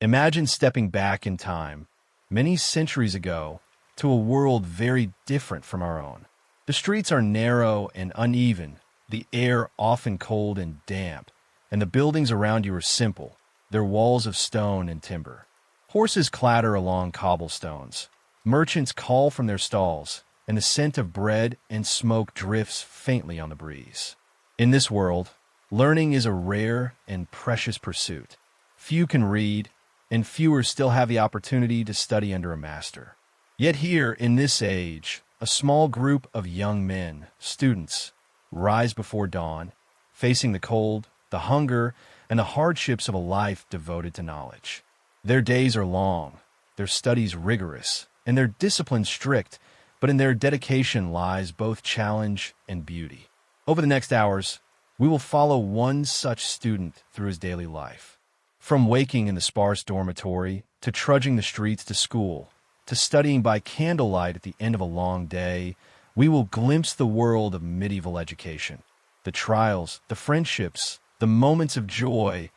Imagine stepping back in time, many centuries ago, to a world very different from our own. The streets are narrow and uneven, the air often cold and damp, and the buildings around you are simple, their walls of stone and timber. Horses clatter along cobblestones, merchants call from their stalls, and the scent of bread and smoke drifts faintly on the breeze. In this world, learning is a rare and precious pursuit. Few can read, and fewer still have the opportunity to study under a master. Yet here, in this age, a small group of young men, students, rise before dawn, facing the cold, the hunger, and the hardships of a life devoted to knowledge. Their days are long, their studies rigorous, and their discipline strict, but in their dedication lies both challenge and beauty. Over the next hours, we will follow one such student through his daily life. From waking in the sparse dormitory, to trudging the streets to school, to studying by candlelight at the end of a long day, we will glimpse the world of medieval education, the trials, the friendships, the moments of joy,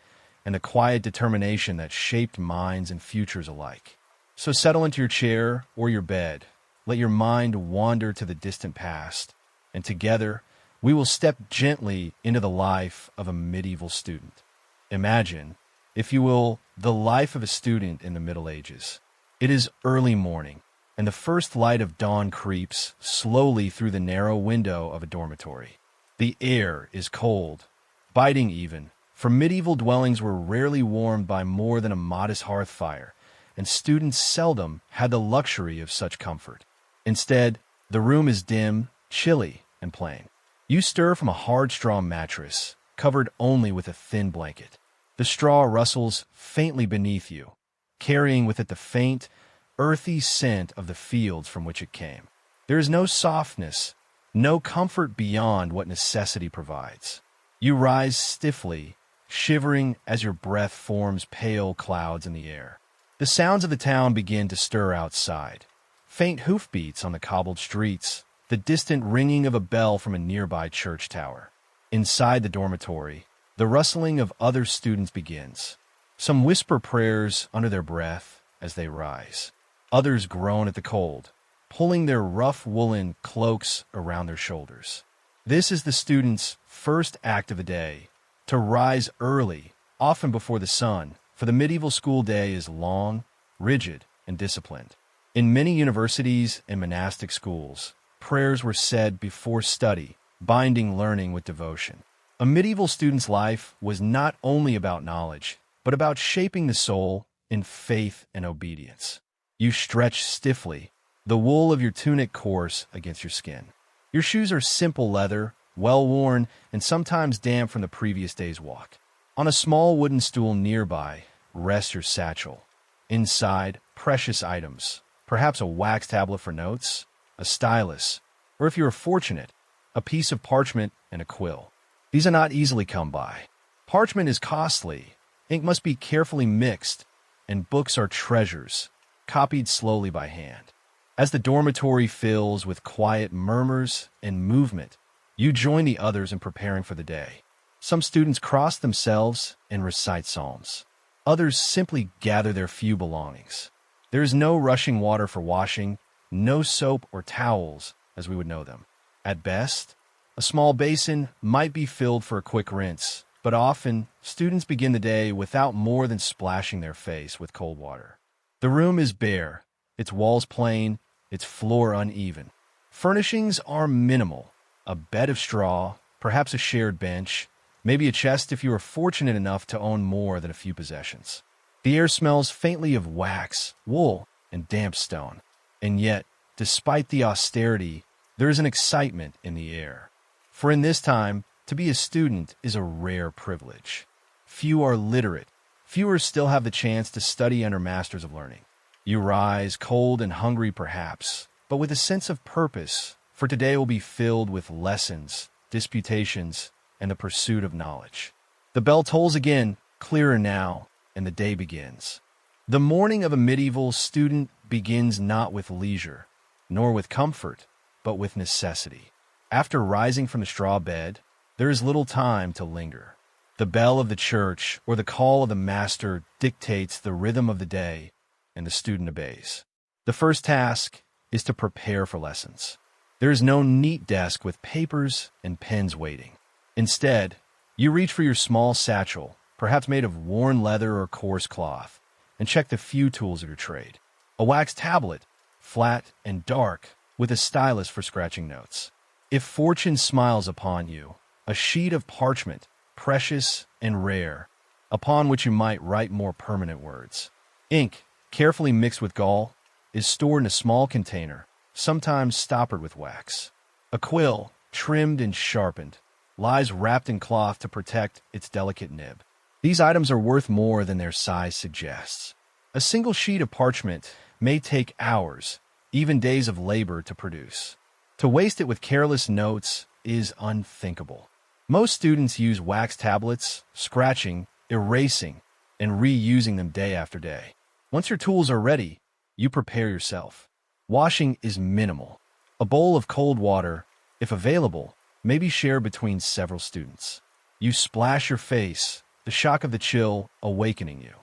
and the quiet determination that shaped minds and futures alike. So settle into your chair or your bed, let your mind wander to the distant past, and together we will step gently into the life of a medieval student. Imagine, if you will, the life of a student in the Middle Ages. It is early morning, and the first light of dawn creeps slowly through the narrow window of a dormitory. The air is cold, biting even, for medieval dwellings were rarely warmed by more than a modest hearth fire, and students seldom had the luxury of such comfort. Instead, the room is dim, chilly, and plain. You stir from a hard straw mattress, covered only with a thin blanket. The straw rustles faintly beneath you, carrying with it the faint, earthy scent of the fields from which it came. There is no softness, no comfort beyond what necessity provides. You rise stiffly, shivering as your breath forms pale clouds in the air. The sounds of the town begin to stir outside. Faint hoofbeats on the cobbled streets, the distant ringing of a bell from a nearby church tower. Inside the dormitory, the rustling of other students begins. Some whisper prayers under their breath as they rise. Others groan at the cold, pulling their rough woolen cloaks around their shoulders. This is the student's first act of the day, to rise early, often before the sun, for the medieval school day is long, rigid, and disciplined. In many universities and monastic schools, prayers were said before study, binding learning with devotion. A medieval student's life was not only about knowledge, but about shaping the soul in faith and obedience. You stretch stiffly, the wool of your tunic coarse against your skin. Your shoes are simple leather, well-worn, and sometimes damp from the previous day's walk. On a small wooden stool nearby rests your satchel. Inside, precious items, perhaps a wax tablet for notes, a stylus, or if you are fortunate, a piece of parchment and a quill. These are not easily come by. Parchment is costly, ink must be carefully mixed, and books are treasures, copied slowly by hand. As the dormitory fills with quiet murmurs and movement, you join the others in preparing for the day. Some students cross themselves and recite psalms. Others simply gather their few belongings. There is no rushing water for washing, no soap or towels as we would know them. At best, a small basin might be filled for a quick rinse, but often students begin the day without more than splashing their face with cold water. The room is bare, its walls plain, its floor uneven. Furnishings are minimal: a bed of straw, perhaps a shared bench, maybe a chest if you are fortunate enough to own more than a few possessions. The air smells faintly of wax, wool, and damp stone. And yet, despite the austerity, there is an excitement in the air. For in this time, to be a student is a rare privilege. Few are literate. Fewer still have the chance to study under masters of learning. You rise, cold and hungry perhaps, but with a sense of purpose, for today will be filled with lessons, disputations, and the pursuit of knowledge. The bell tolls again, clearer now, and the day begins. The morning of a medieval student begins not with leisure, nor with comfort, but with necessity. After rising from the straw bed, there is little time to linger. The bell of the church or the call of the master dictates the rhythm of the day, and the student obeys. The first task is to prepare for lessons. There is no neat desk with papers and pens waiting. Instead, you reach for your small satchel, perhaps made of worn leather or coarse cloth, and check the few tools of your trade. A wax tablet, flat and dark, with a stylus for scratching notes. If fortune smiles upon you, a sheet of parchment, precious and rare, upon which you might write more permanent words. Ink, carefully mixed with gall, is stored in a small container, sometimes stoppered with wax. A quill, trimmed and sharpened, lies wrapped in cloth to protect its delicate nib. These items are worth more than their size suggests. A single sheet of parchment may take hours, even days of labor to produce. To waste it with careless notes is unthinkable. Most students use wax tablets, scratching, erasing, and reusing them day after day. Once your tools are ready, you prepare yourself. Washing is minimal. A bowl of cold water, if available, may be shared between several students. You splash your face, the shock of the chill awakening you.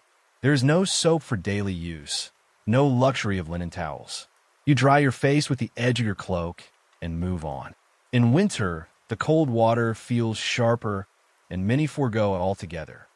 There is no soap for daily use, no luxury of linen towels. You dry your face with the edge of your cloak and move on. In winter, the cold water feels sharper, and many forego it altogether.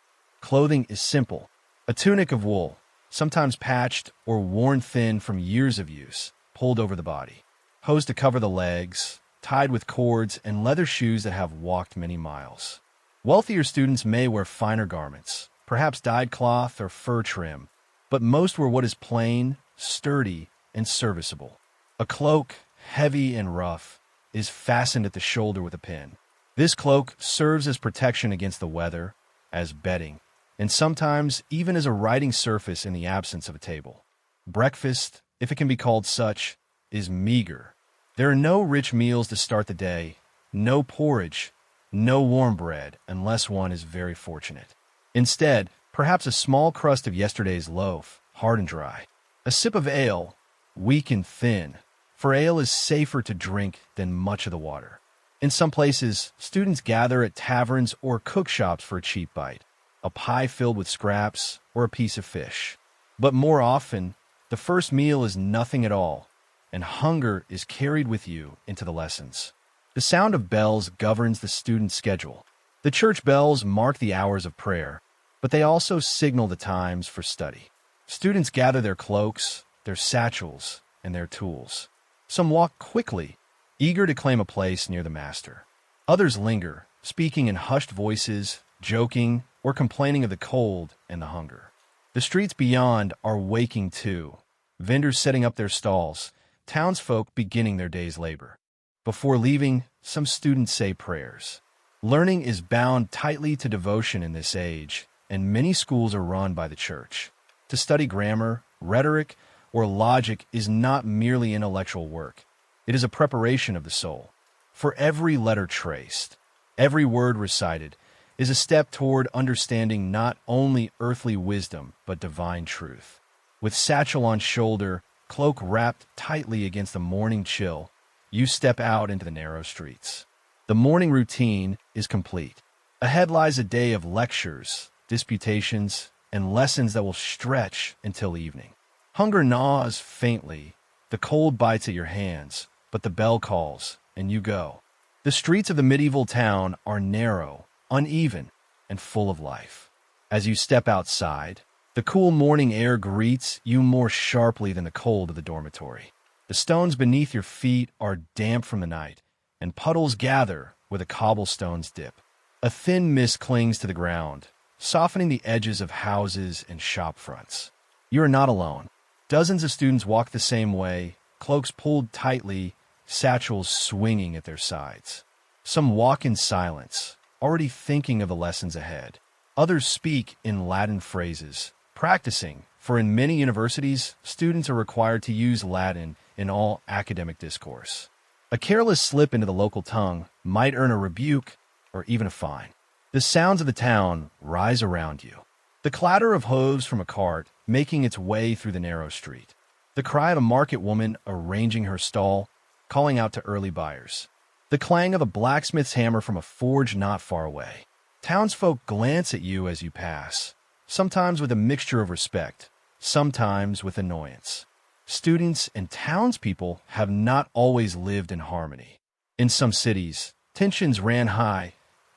Clothing is simple. A tunic of wool, sometimes patched or worn thin from years of use, pulled over the body. Hose to cover the legs, tied with cords, and leather shoes that have walked many miles. Wealthier students may wear finer garments, perhaps dyed cloth or fur trim, but most wear what is plain, sturdy, and serviceable. A cloak, heavy and rough, is fastened at the shoulder with a pin. This cloak serves as protection against the weather, as bedding, and sometimes even as a writing surface in the absence of a table. Breakfast, if it can be called such, is meager. There are no rich meals to start the day, no porridge, no warm bread, unless one is very fortunate. Instead, perhaps a small crust of yesterday's loaf, hard and dry. A sip of ale, weak and thin, for ale is safer to drink than much of the water. In some places, students gather at taverns or cook shops for a cheap bite, a pie filled with scraps, or a piece of fish. But more often, the first meal is nothing at all, and hunger is carried with you into the lessons. The sound of bells governs the student's schedule. The church bells mark the hours of prayer, but they also signal the times for study. Students gather their cloaks, their satchels, and their tools. Some walk quickly, eager to claim a place near the master. Others linger, speaking in hushed voices, joking, or complaining of the cold and the hunger. The streets beyond are waking too, vendors setting up their stalls, townsfolk beginning their day's labor. Before leaving, some students say prayers. Learning is bound tightly to devotion in this age, and many schools are run by the church. To study grammar, rhetoric, or logic is not merely intellectual work. It is a preparation of the soul. For every letter traced, every word recited, is a step toward understanding not only earthly wisdom, but divine truth. With satchel on shoulder, cloak wrapped tightly against the morning chill, you step out into the narrow streets. The morning routine is complete. Ahead lies a day of lectures, disputations, and lessons that will stretch until evening. Hunger gnaws faintly, the cold bites at your hands, but the bell calls, and you go. The streets of the medieval town are narrow, uneven, and full of life. As you step outside, the cool morning air greets you more sharply than the cold of the dormitory. The stones beneath your feet are damp from the night, and puddles gather where the cobblestones dip. A thin mist clings to the ground, softening the edges of houses and shop fronts. You are not alone. Dozens of students walk the same way, cloaks pulled tightly, satchels swinging at their sides. Some walk in silence, already thinking of the lessons ahead. Others speak in Latin phrases, practicing, for in many universities, students are required to use Latin in all academic discourse. A careless slip into the local tongue might earn a rebuke or even a fine. The sounds of the town rise around you. The clatter of hooves from a cart making its way through the narrow street. The cry of a market woman arranging her stall, calling out to early buyers. The clang of a blacksmith's hammer from a forge not far away. Townsfolk glance at you as you pass, sometimes with a mixture of respect, sometimes with annoyance. Students and townspeople have not always lived in harmony. In some cities, tensions ran high,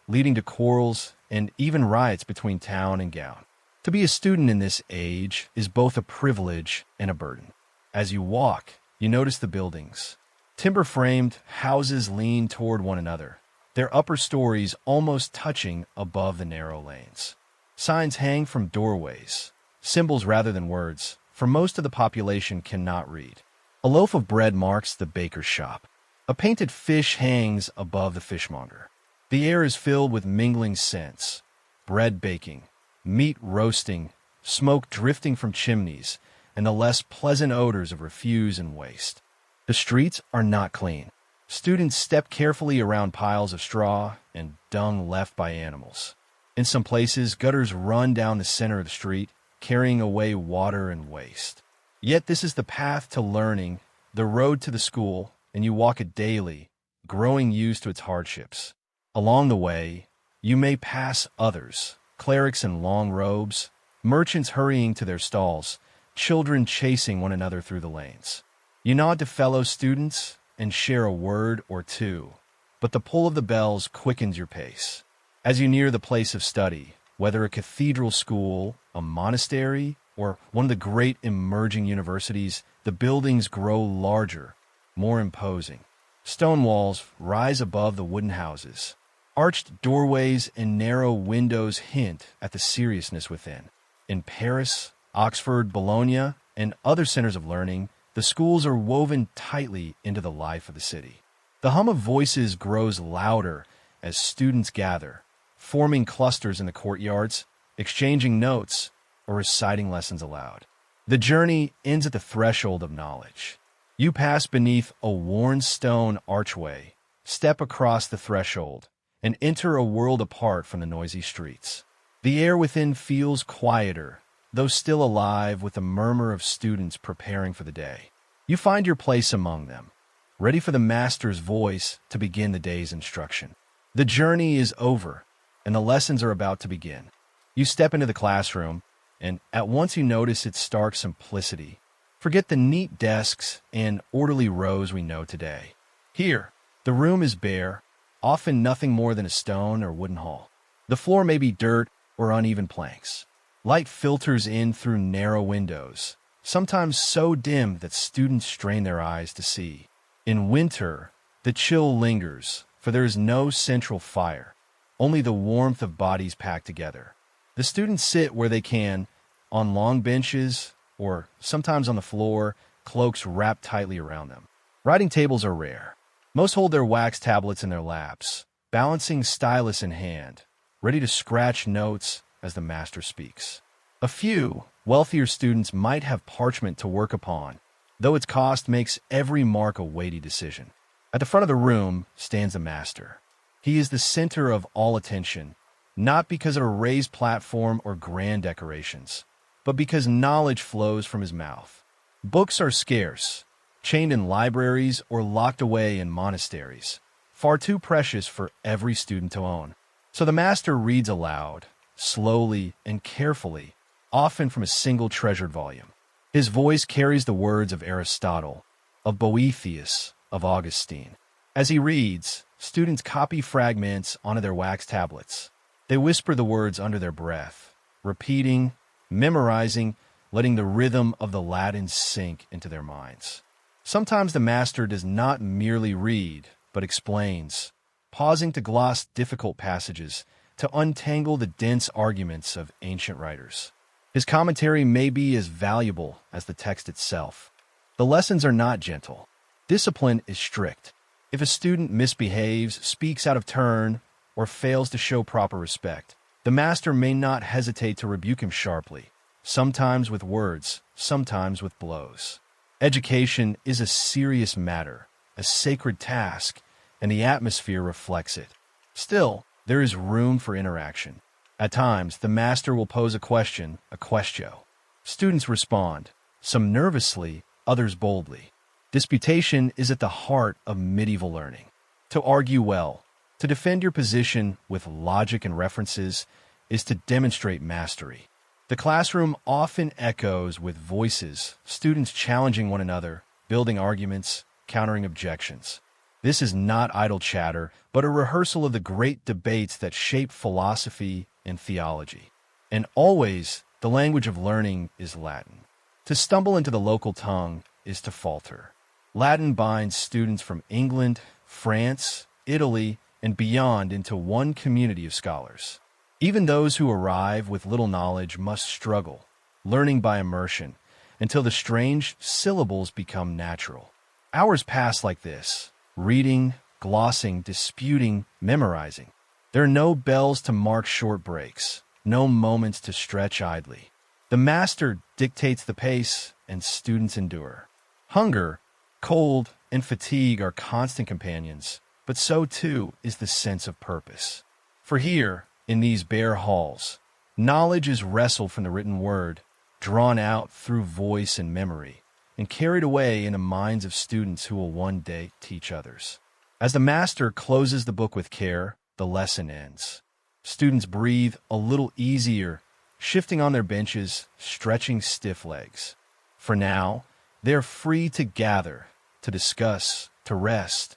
leading to quarrels and even riots between town and gown. To be a student in this age is both a privilege and a burden. As you walk, you notice the buildings. Timber-framed houses lean toward one another, their upper stories almost touching above the narrow lanes. Signs hang from doorways, symbols rather than words, for most of the population cannot read. A loaf of bread marks the baker's shop. A painted fish hangs above the fishmonger. The air is filled with mingling scents, bread baking, meat roasting, smoke drifting from chimneys, and the less pleasant odors of refuse and waste. The streets are not clean. Students step carefully around piles of straw and dung left by animals. In some places, gutters run down the center of the street, carrying away water and waste. Yet this is the path to learning, the road to the school, and you walk it daily, growing used to its hardships. Along the way, you may pass others, clerics in long robes, merchants hurrying to their stalls, children chasing one another through the lanes. You nod to fellow students and share a word or two, but the pull of the bells quickens your pace. As you near the place of study, whether a cathedral school, a monastery, or one of the great emerging universities, the buildings grow larger, more imposing. Stone walls rise above the wooden houses. Arched doorways and narrow windows hint at the seriousness within. In Paris, Oxford, Bologna, and other centers of learning, the schools are woven tightly into the life of the city. The hum of voices grows louder as students gather, forming clusters in the courtyards, exchanging notes, or reciting lessons aloud. The journey ends at the threshold of knowledge. You pass beneath a worn stone archway, step across the threshold, and enter a world apart from the noisy streets. The air within feels quieter, though still alive with the murmur of students preparing for the day. You find your place among them, ready for the master's voice to begin the day's instruction. The journey is over, and the lessons are about to begin. You step into the classroom, and at once you notice its stark simplicity. Forget the neat desks and orderly rows we know today. Here, the room is bare, often nothing more than a stone or wooden hall. The floor may be dirt or uneven planks. Light filters in through narrow windows, sometimes so dim that students strain their eyes to see. In winter, the chill lingers, for there is no central fire, only the warmth of bodies packed together. The students sit where they can, on long benches, or sometimes on the floor, cloaks wrapped tightly around them. Writing tables are rare. Most hold their wax tablets in their laps, balancing stylus in hand, ready to scratch notes as the master speaks. A few, wealthier students might have parchment to work upon, though its cost makes every mark a weighty decision. At the front of the room stands the master. He is the center of all attention, not because of a raised platform or grand decorations, but because knowledge flows from his mouth. Books are scarce, chained in libraries or locked away in monasteries, far too precious for every student to own. So the master reads aloud, slowly and carefully, often from a single treasured volume. His voice carries the words of Aristotle, of Boethius, of Augustine. As he reads, students copy fragments onto their wax tablets. They whisper the words under their breath, repeating, memorizing, letting the rhythm of the Latin sink into their minds. Sometimes the master does not merely read, but explains, pausing to gloss difficult passages, to untangle the dense arguments of ancient writers. His commentary may be as valuable as the text itself. The lessons are not gentle. Discipline is strict. If a student misbehaves, speaks out of turn, or fails to show proper respect, the master may not hesitate to rebuke him sharply, sometimes with words, sometimes with blows. Education is a serious matter, a sacred task, and the atmosphere reflects it. Still, there is room for interaction. At times, the master will pose a question, a questio. Students respond, some nervously, others boldly. Disputation is at the heart of medieval learning. To argue well, To defend your position with logic and references is to demonstrate mastery. The classroom often echoes with voices, students challenging one another, building arguments, countering objections. This is not idle chatter, but a rehearsal of the great debates that shape philosophy and theology. And always, the language of learning is Latin. To stumble into the local tongue is to falter. Latin binds students from England, France, Italy, and beyond into one community of scholars. Even those who arrive with little knowledge must struggle, learning by immersion, until the strange syllables become natural. Hours pass like this, reading, glossing, disputing, memorizing. There are no bells to mark short breaks, no moments to stretch idly. The master dictates the pace, and students endure. Hunger, cold, and fatigue are constant companions, but so too is the sense of purpose. For here, in these bare halls, knowledge is wrestled from the written word, drawn out through voice and memory, and carried away in the minds of students who will one day teach others. As the master closes the book with care, the lesson ends. Students breathe a little easier, shifting on their benches, stretching stiff legs. For now, they are free to gather, to discuss, to rest,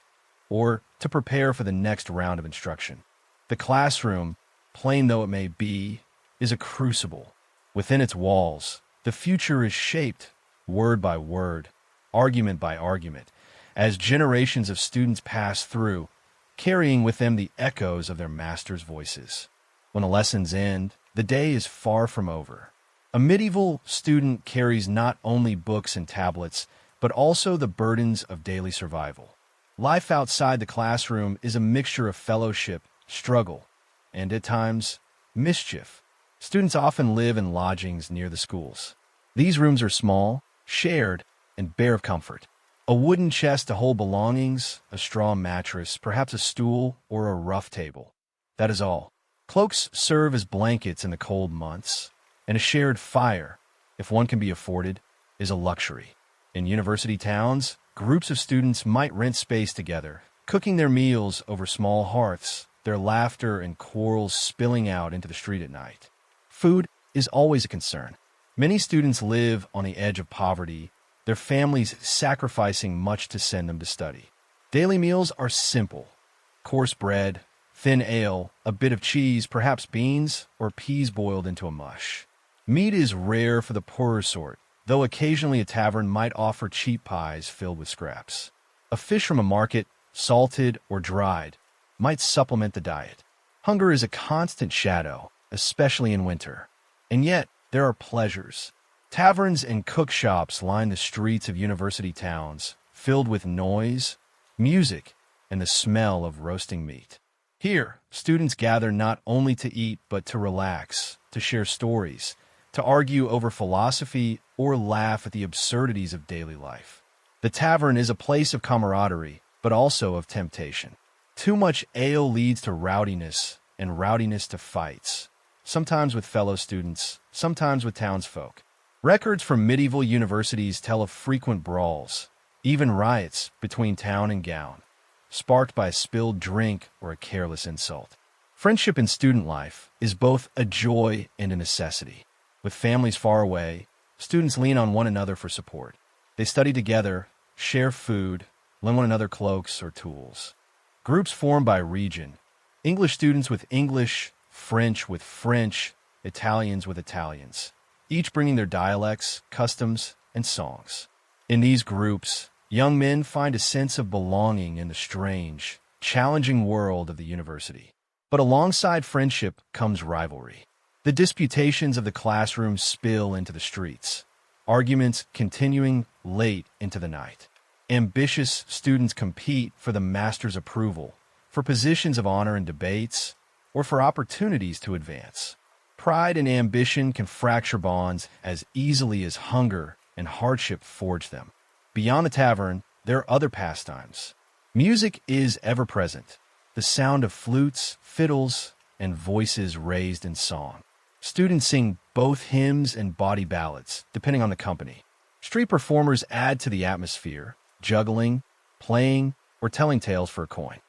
or to prepare for the next round of instruction. The classroom, plain though it may be, is a crucible. Within its walls, the future is shaped, word by word, argument by argument, as generations of students pass through, carrying with them the echoes of their masters' voices. When the lessons end, the day is far from over. A medieval student carries not only books and tablets, but also the burdens of daily survival. Life outside the classroom is a mixture of fellowship, struggle, and at times, mischief. Students often live in lodgings near the schools. These rooms are small, shared, and bare of comfort. A wooden chest to hold belongings, a straw mattress, perhaps a stool, or a rough table. That is all. Cloaks serve as blankets in the cold months, and a shared fire, if one can be afforded, is a luxury. In university towns, groups of students might rent space together, cooking their meals over small hearths, their laughter and quarrels spilling out into the street at night. Food is always a concern. Many students live on the edge of poverty, their families sacrificing much to send them to study. Daily meals are simple: coarse bread, thin ale, a bit of cheese, perhaps beans, or peas boiled into a mush. Meat is rare for the poorer sort, though occasionally a tavern might offer cheap pies filled with scraps. A fish from a market, salted or dried, might supplement the diet. Hunger is a constant shadow, especially in winter. And yet, there are pleasures. Taverns and cook shops line the streets of university towns, filled with noise, music, and the smell of roasting meat. Here, students gather not only to eat, but to relax, to share stories, to argue over philosophy, or laugh at the absurdities of daily life. The tavern is a place of camaraderie, but also of temptation. Too much ale leads to rowdiness, and rowdiness to fights, sometimes with fellow students, sometimes with townsfolk. Records from medieval universities tell of frequent brawls, even riots between town and gown, sparked by a spilled drink or a careless insult. Friendship in student life is both a joy and a necessity. With families far away, students lean on one another for support. They study together, share food, lend one another cloaks or tools. Groups form by region: English students with English, French with French, Italians with Italians, each bringing their dialects, customs, and songs. In these groups, young men find a sense of belonging in the strange, challenging world of the university. But alongside friendship comes rivalry. The disputations of the classroom spill into the streets, arguments continuing late into the night. Ambitious students compete for the master's approval, for positions of honor in debates, or for opportunities to advance. Pride and ambition can fracture bonds as easily as hunger and hardship forge them. Beyond the tavern, there are other pastimes. Music is ever present, the sound of flutes, fiddles, and voices raised in song. Students sing both hymns and bawdy ballads, depending on the company. Street performers add to the atmosphere, juggling, playing, or telling tales for a coin.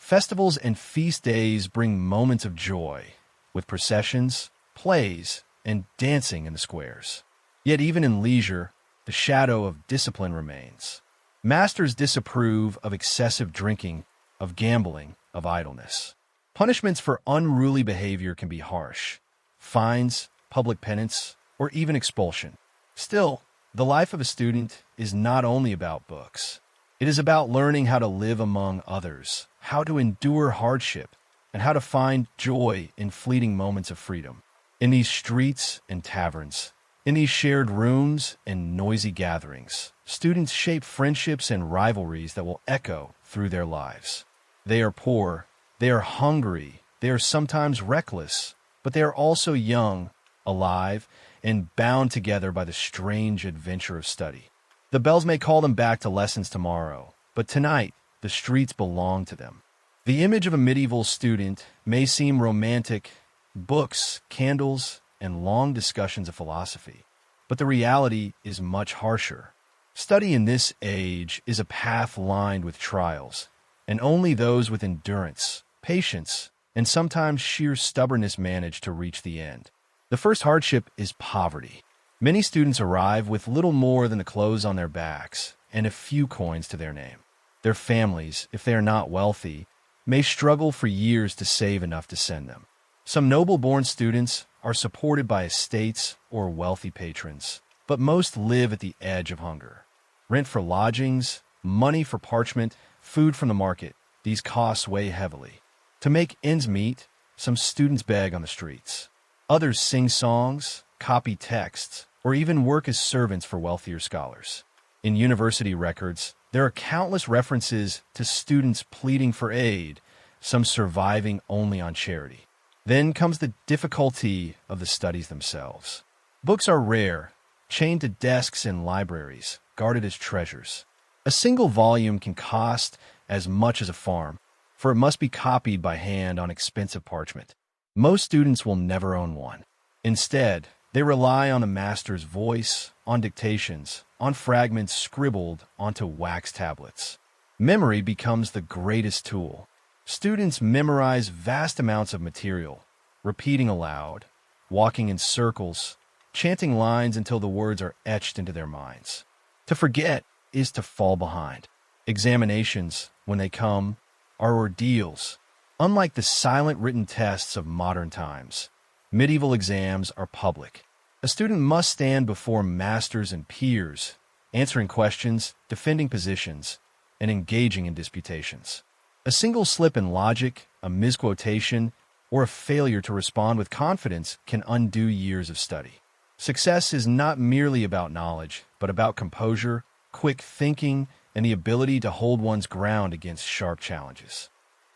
Festivals and feast days bring moments of joy, with processions, plays, and dancing in the squares. Yet even in leisure, the shadow of discipline remains. Masters disapprove of excessive drinking, of gambling, of idleness. Punishments for unruly behavior can be harsh. Fines, public penance, or even expulsion. Still, the life of a student is not only about books. It is about learning how to live among others, how to endure hardship, and how to find joy in fleeting moments of freedom. In these streets and taverns, in these shared rooms and noisy gatherings, students shape friendships and rivalries that will echo through their lives. They are poor, they are hungry, they are sometimes reckless, but they are also young, alive, and bound together by the strange adventure of study. The bells may call them back to lessons tomorrow, but tonight the streets belong to them. The image of a medieval student may seem romantic: books, candles, and long discussions of philosophy. But the reality is much harsher. Study in this age is a path lined with trials, and only those with endurance, patience, and sometimes sheer stubbornness manage to reach the end. The first hardship is poverty. Many students arrive with little more than the clothes on their backs and a few coins to their name. Their families, if they are not wealthy, may struggle for years to save enough to send them. Some noble-born students are supported by estates or wealthy patrons, but most live at the edge of hunger. Rent for lodgings, money for parchment, food from the market, these costs weigh heavily. To make ends meet, some students beg on the streets. Others sing songs, copy texts, or even work as servants for wealthier scholars. In university records, there are countless references to students pleading for aid, some surviving only on charity. Then comes the difficulty of the studies themselves. Books are rare, chained to desks in libraries, guarded as treasures. A single volume can cost as much as a farm, for it must be copied by hand on expensive parchment. Most students will never own one. Instead, they rely on the master's voice, on dictations, on fragments scribbled onto wax tablets. Memory becomes the greatest tool. Students memorize vast amounts of material, repeating aloud, walking in circles, chanting lines until the words are etched into their minds. To forget is to fall behind. Examinations, when they come, are ordeals. Unlike the silent written tests of modern times, medieval exams are public. A student must stand before masters and peers, answering questions, defending positions, and engaging in disputations. A single slip in logic, a misquotation, or a failure to respond with confidence can undo years of study. Success is not merely about knowledge, but about composure, quick thinking, and the ability to hold one's ground against sharp challenges.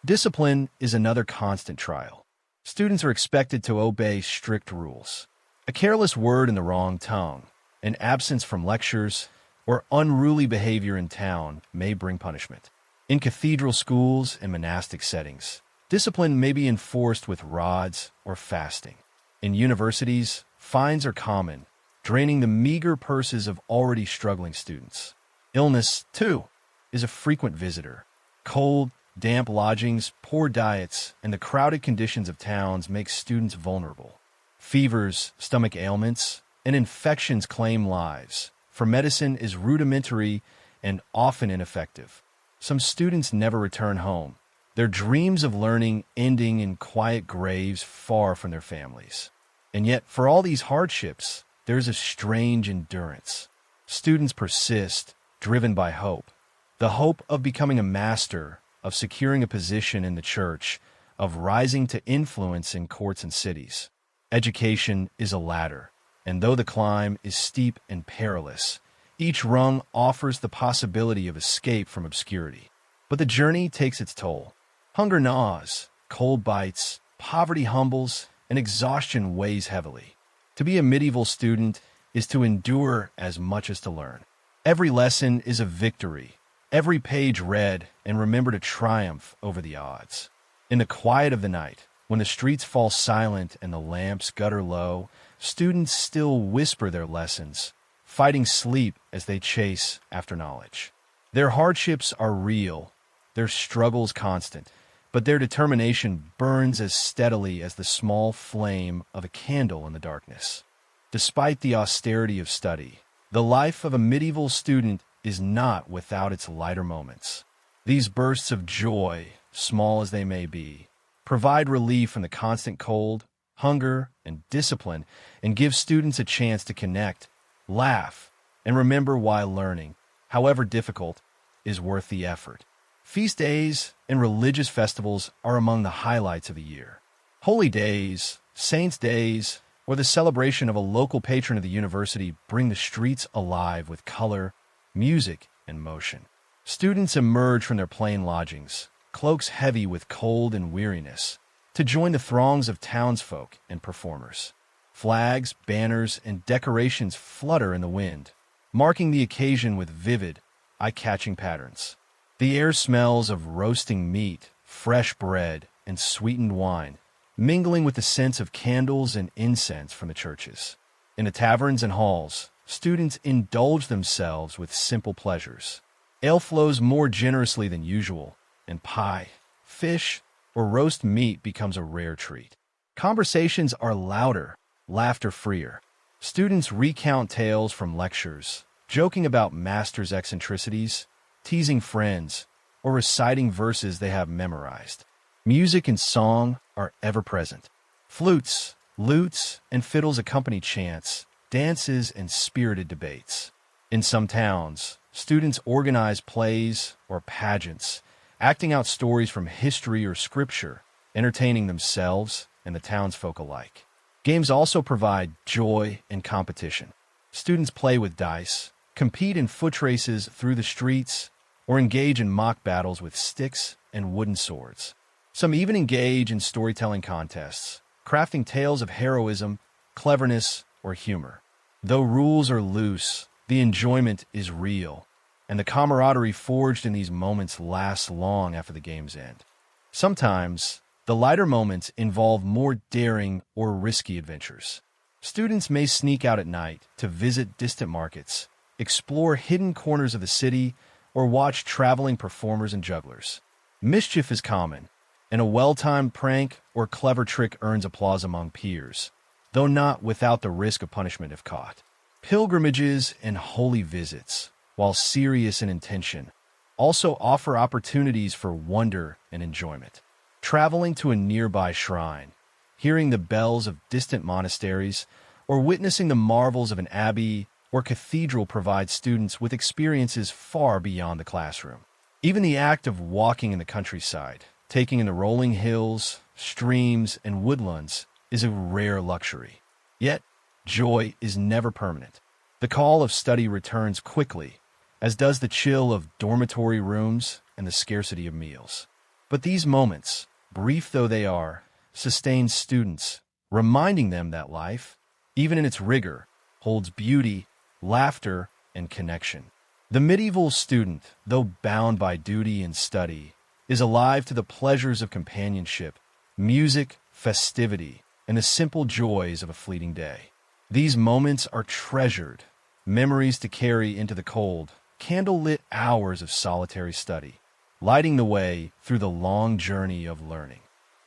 Discipline is another constant trial. Students are expected to obey strict rules. A careless word in the wrong tongue, an absence from lectures, or unruly behavior in town may bring punishment. In cathedral schools and monastic settings, discipline may be enforced with rods or fasting. In universities, fines are common, draining the meager purses of already struggling students. Illness, too, is a frequent visitor. Cold, damp lodgings, poor diets, and the crowded conditions of towns make students vulnerable. Fevers, stomach ailments, and infections claim lives, for medicine is rudimentary and often ineffective. Some students never return home, their dreams of learning ending in quiet graves far from their families. And yet, for all these hardships, there's a strange endurance. Students persist, driven by hope. The hope of becoming a master, of securing a position in the church, of rising to influence in courts and cities. Education is a ladder, and though the climb is steep and perilous, each rung offers the possibility of escape from obscurity. But the journey takes its toll. Hunger gnaws, cold bites, poverty humbles, and exhaustion weighs heavily. To be a medieval student is to endure as much as to learn. Every lesson is a victory, every page read and remember to triumph over the odds. In the quiet of the night, when the streets fall silent and the lamps gutter low, students still whisper their lessons, fighting sleep as they chase after knowledge. Their hardships are real, their struggles constant, but their determination burns as steadily as the small flame of a candle in the darkness. Despite the austerity of study, the life of a medieval student is not without its lighter moments. These bursts of joy, small as they may be, provide relief from the constant cold, hunger, and discipline, and give students a chance to connect, laugh, and remember why learning, however difficult, is worth the effort. Feast days and religious festivals are among the highlights of the year. Holy days, saints' days, or the celebration of a local patron of the university bring the streets alive with color, music, and motion. Students emerge from their plain lodgings, cloaks heavy with cold and weariness, to join the throngs of townsfolk and performers. Flags, banners, and decorations flutter in the wind, marking the occasion with vivid, eye-catching patterns. The air smells of roasting meat, fresh bread, and sweetened wine, mingling with the sense of candles and incense from the churches. In the taverns and halls, students indulge themselves with simple pleasures. Ale flows more generously than usual, and pie, fish, or roast meat becomes a rare treat. Conversations are louder, laughter freer. Students recount tales from lectures, joking about masters' eccentricities, teasing friends, or reciting verses they have memorized. Music and song are ever present. Flutes, lutes, and fiddles accompany chants, dances, and spirited debates. In some towns, students organize plays or pageants, acting out stories from history or scripture, entertaining themselves and the townsfolk alike. Games also provide joy and competition. Students play with dice, compete in foot races through the streets, or engage in mock battles with sticks and wooden swords. Some even engage in storytelling contests, crafting tales of heroism, cleverness, or humor. Though rules are loose, the enjoyment is real, and the camaraderie forged in these moments lasts long after the game's end. Sometimes, the lighter moments involve more daring or risky adventures. Students may sneak out at night to visit distant markets, explore hidden corners of the city, or watch traveling performers and jugglers. Mischief is common, and a well-timed prank or clever trick earns applause among peers, though not without the risk of punishment if caught. Pilgrimages and holy visits, while serious in intention, also offer opportunities for wonder and enjoyment. Traveling to a nearby shrine, hearing the bells of distant monasteries, or witnessing the marvels of an abbey or cathedral provides students with experiences far beyond the classroom. Even the act of walking in the countryside, taking in the rolling hills, streams, and woodlands is a rare luxury. Yet, joy is never permanent. The call of study returns quickly, as does the chill of dormitory rooms and the scarcity of meals. But these moments, brief though they are, sustain students, reminding them that life, even in its rigor, holds beauty, laughter, and connection. The medieval student, though bound by duty and study, is alive to the pleasures of companionship, music, festivity, and the simple joys of a fleeting day. These moments are treasured, memories to carry into the cold, candle-lit hours of solitary study, lighting the way through the long journey of learning.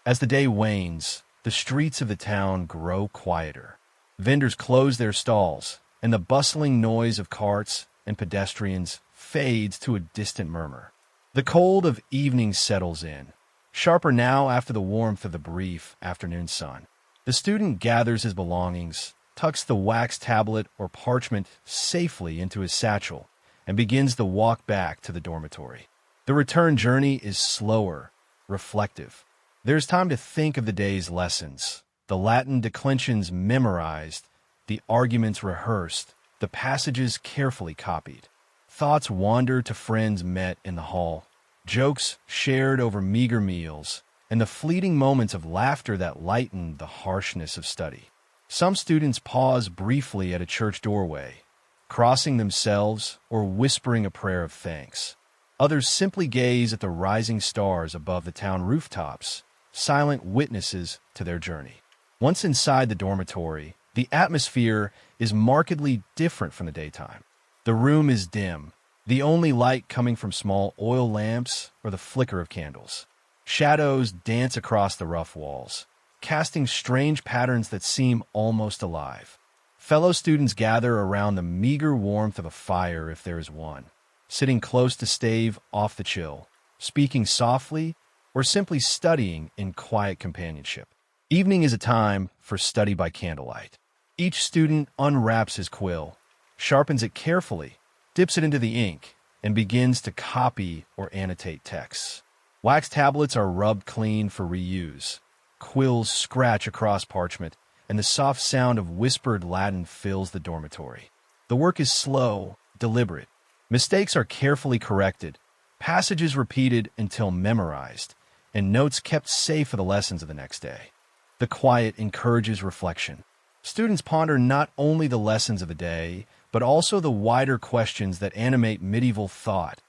As the day wanes, the streets of the town grow quieter. Vendors close their stalls, and the bustling noise of carts and pedestrians fades to a distant murmur. The cold of evening settles in, sharper now after the warmth of the brief afternoon sun. The student gathers his belongings, tucks the wax tablet or parchment safely into his satchel, and begins the walk back to the dormitory. The return journey is slower, reflective. There's time to think of the day's lessons, the Latin declensions memorized, the arguments rehearsed, the passages carefully copied. Thoughts wander to friends met in the hall, jokes shared over meager meals, and the fleeting moments of laughter that lighten the harshness of study. Some students pause briefly at a church doorway, crossing themselves or whispering a prayer of thanks. Others simply gaze at the rising stars above the town rooftops, silent witnesses to their journey. Once inside the dormitory, the atmosphere is markedly different from the daytime. The room is dim, the only light coming from small oil lamps or the flicker of candles. Shadows dance across the rough walls, casting strange patterns that seem almost alive. Fellow students gather around the meager warmth of a fire if there is one, sitting close to stave off the chill, speaking softly, or simply studying in quiet companionship. Evening is a time for study by candlelight. Each student unwraps his quill, sharpens it carefully, dips it into the ink, and begins to copy or annotate texts. Wax tablets are rubbed clean for reuse. Quills scratch across parchment, and the soft sound of whispered Latin fills the dormitory. The work is slow, deliberate. Mistakes are carefully corrected, passages repeated until memorized, and notes kept safe for the lessons of the next day. The quiet encourages reflection. Students ponder not only the lessons of the day, but also the wider questions that animate medieval thought,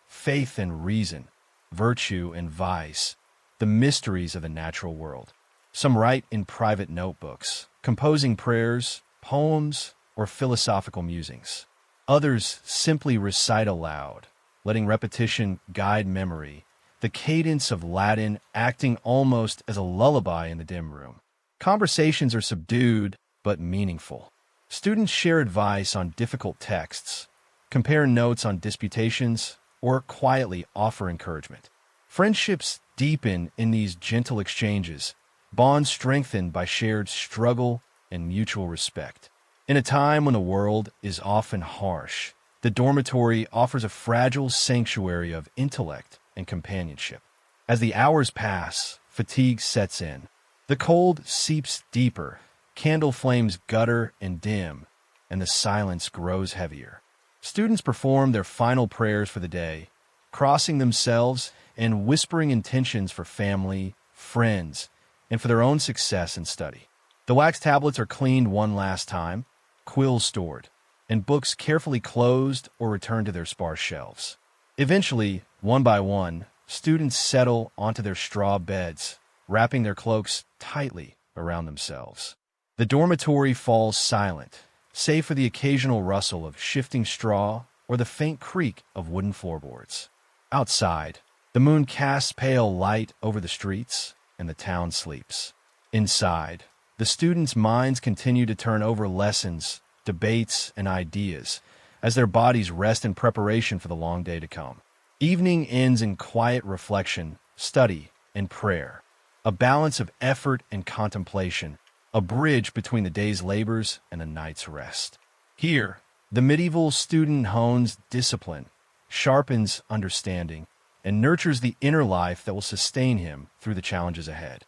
faith and reason, virtue and vice, the mysteries of the natural world. Some write in private notebooks, composing prayers, poems, or philosophical musings. Others simply recite aloud, letting repetition guide memory, the cadence of Latin acting almost as a lullaby in the dim room. Conversations are subdued but meaningful. Students share advice on difficult texts, compare notes on disputations, or quietly offer encouragement. Friendships deepen in these gentle exchanges, bonds strengthened by shared struggle and mutual respect. In a time when the world is often harsh, the dormitory offers a fragile sanctuary of intellect and companionship. As the hours pass, fatigue sets in. The cold seeps deeper, candle flames gutter and dim, and the silence grows heavier. Students perform their final prayers for the day, crossing themselves and whispering intentions for family, friends, and for their own success in study. The wax tablets are cleaned one last time, quills stored, and books carefully closed or returned to their sparse shelves. Eventually, one by one, students settle onto their straw beds, wrapping their cloaks tightly around themselves. The dormitory falls silent, save for the occasional rustle of shifting straw or the faint creak of wooden floorboards. Outside, the moon casts pale light over the streets, and the town sleeps. Inside, the students' minds continue to turn over lessons, debates, and ideas as their bodies rest in preparation for the long day to come. Evening ends in quiet reflection, study, and prayer, a balance of effort and contemplation, a bridge between the day's labors and the night's rest. Here, the medieval student hones discipline, sharpens understanding, and nurtures the inner life that will sustain him through the challenges ahead.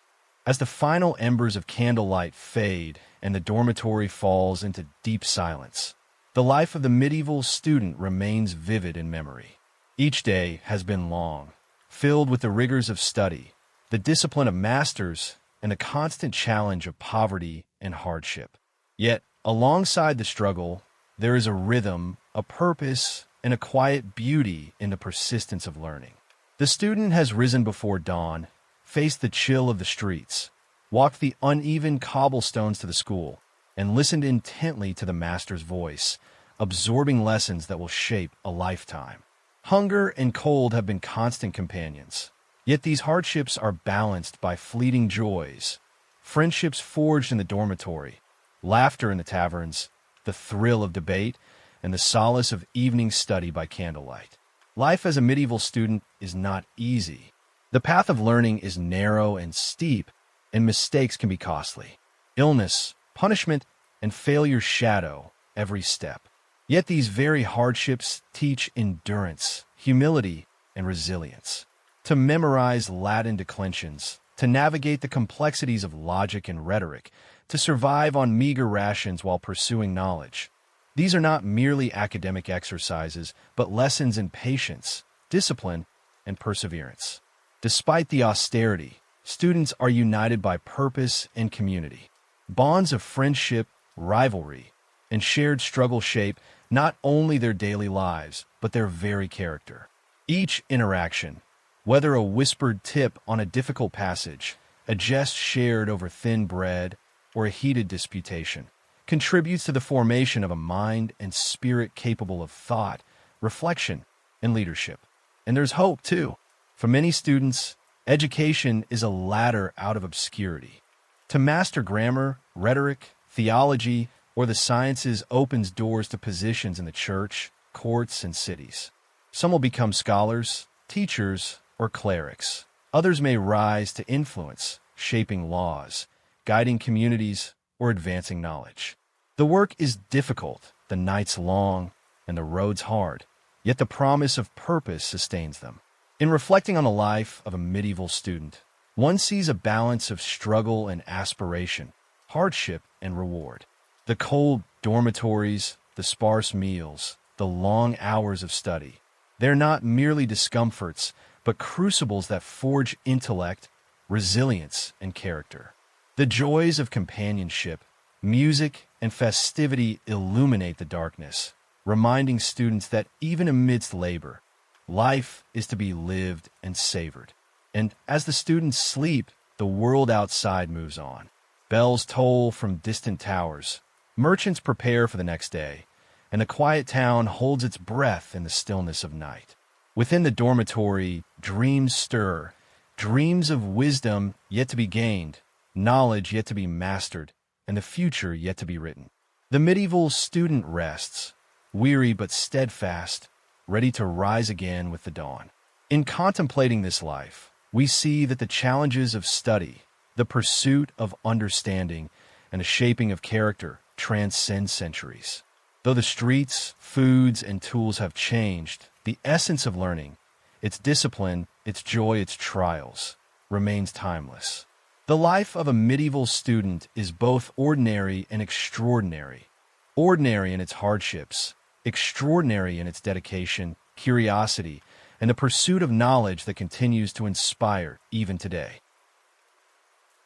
As the final embers of candlelight fade and the dormitory falls into deep silence, the life of the medieval student remains vivid in memory. Each day has been long, filled with the rigors of study, the discipline of masters, and the constant challenge of poverty and hardship. Yet, alongside the struggle, there is a rhythm, a purpose, and a quiet beauty in the persistence of learning. The student has risen before dawn, faced the chill of the streets, walked the uneven cobblestones to the school, and listened intently to the master's voice, absorbing lessons that will shape a lifetime. Hunger and cold have been constant companions, yet these hardships are balanced by fleeting joys, friendships forged in the dormitory, laughter in the taverns, the thrill of debate, and the solace of evening study by candlelight. Life as a medieval student is not easy. The path of learning is narrow and steep, and mistakes can be costly. Illness, punishment, and failure shadow every step. Yet these very hardships teach endurance, humility, and resilience. To memorize Latin declensions, to navigate the complexities of logic and rhetoric, to survive on meager rations while pursuing knowledge. These are not merely academic exercises, but lessons in patience, discipline, and perseverance. Despite the austerity, students are united by purpose and community. Bonds of friendship, rivalry, and shared struggle shape not only their daily lives, but their very character. Each interaction, whether a whispered tip on a difficult passage, a jest shared over thin bread, or a heated disputation, contributes to the formation of a mind and spirit capable of thought, reflection, and leadership. And there's hope, too. For many students, Education is a ladder out of obscurity. To master grammar, rhetoric, theology, or the sciences opens doors to positions in the church, courts, and cities. Some will become scholars, teachers, or clerics. Others may rise to influence, shaping laws, guiding communities, or advancing knowledge. The work is difficult, the nights long, and the roads hard, yet the promise of purpose sustains them. In reflecting on the life of a medieval student, one sees a balance of struggle and aspiration, hardship and reward. The cold dormitories, the sparse meals, the long hours of study, they're not merely discomforts, but crucibles that forge intellect, resilience, and character. The joys of companionship, music, and festivity illuminate the darkness, reminding students that even amidst labor, life is to be lived and savored. And as the students sleep, the world outside moves on. Bells toll from distant towers, merchants prepare for the next day, and the quiet town holds its breath in the stillness of night. Within the dormitory, dreams stir, dreams of wisdom yet to be gained, knowledge yet to be mastered, and the future yet to be written. The medieval student rests, weary but steadfast, ready to rise again with the dawn. In contemplating this life, we see that the challenges of study, the pursuit of understanding, and the shaping of character transcend centuries. Though the streets, foods, and tools have changed, the essence of learning, its discipline, its joy, its trials, remains timeless. The life of a medieval student is both ordinary and extraordinary. Ordinary in its hardships, extraordinary in its dedication, curiosity, and the pursuit of knowledge that continues to inspire even today.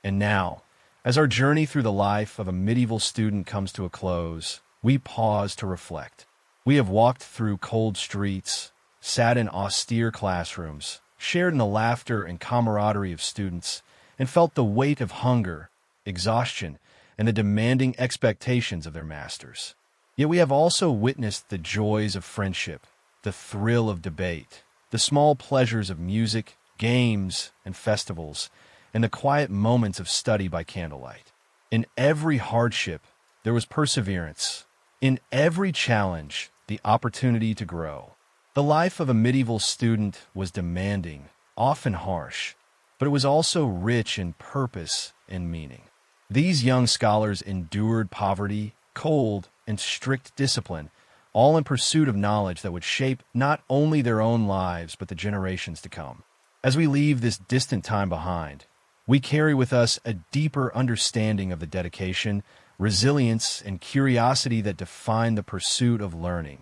And now, as our journey through the life of a medieval student comes to a close, we pause to reflect. We have walked through cold streets, sat in austere classrooms, shared in the laughter and camaraderie of students, and felt the weight of hunger, exhaustion, and the demanding expectations of their masters. Yet we have also witnessed the joys of friendship, the thrill of debate, the small pleasures of music, games, and festivals, and the quiet moments of study by candlelight. In every hardship, there was perseverance. In every challenge, the opportunity to grow. The life of a medieval student was demanding, often harsh, but it was also rich in purpose and meaning. These young scholars endured poverty, cold, and strict discipline, all in pursuit of knowledge that would shape not only their own lives but the generations to come. As we leave this distant time behind, we carry with us a deeper understanding of the dedication, resilience, and curiosity that define the pursuit of learning,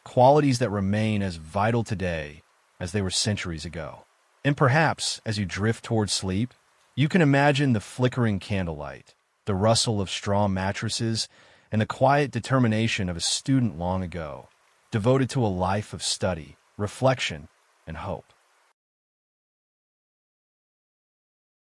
qualities that remain as vital today as they were centuries ago. And perhaps, as you drift toward sleep, you can imagine the flickering candlelight, the rustle of straw mattresses, and the quiet determination of a student long ago, devoted to a life of study, reflection, and hope.